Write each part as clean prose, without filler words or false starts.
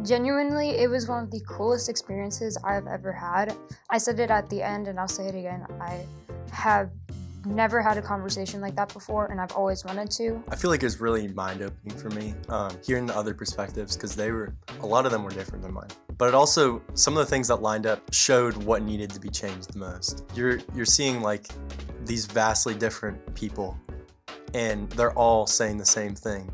Genuinely, it was one of the coolest experiences I've ever had. I said it at the end and I'll say it again. I have never had a conversation like that before, and I've always wanted to. I feel like it was really mind-opening for me, hearing the other perspectives, because a lot of them were different than mine. But it also, some of the things that lined up showed what needed to be changed the most. You're seeing like these vastly different people, and they're all saying the same thing.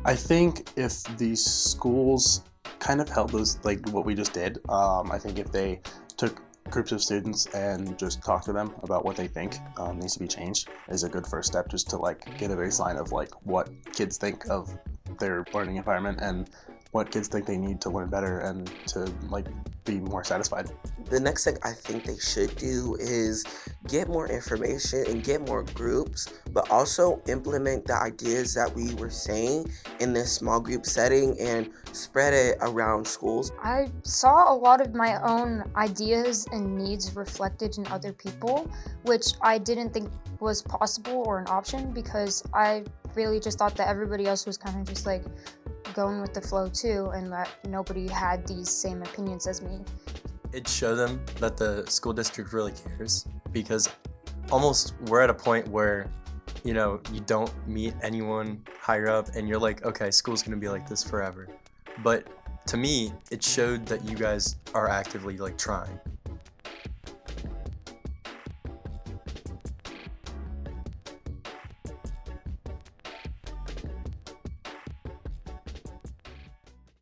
I think if these schools kind of held those, like what we just did, I think if they took groups of students and just talk to them about what they think needs to be changed is a good first step, just to like get a baseline of like what kids think of their learning environment and what kids think they need to learn better and to like be more satisfied. The next thing I think they should do is get more information and get more groups, but also implement the ideas that we were saying in this small group setting and spread it around schools. I saw a lot of my own ideas and needs reflected in other people, which I didn't think was possible or an option, because I really just thought that everybody else was kind of just like going with the flow too, and that nobody had these same opinions as me. It showed them that the school district really cares, because almost we're at a point where, you don't meet anyone higher up and you're like, okay, school's gonna be like this forever. But to me, it showed that you guys are actively like trying.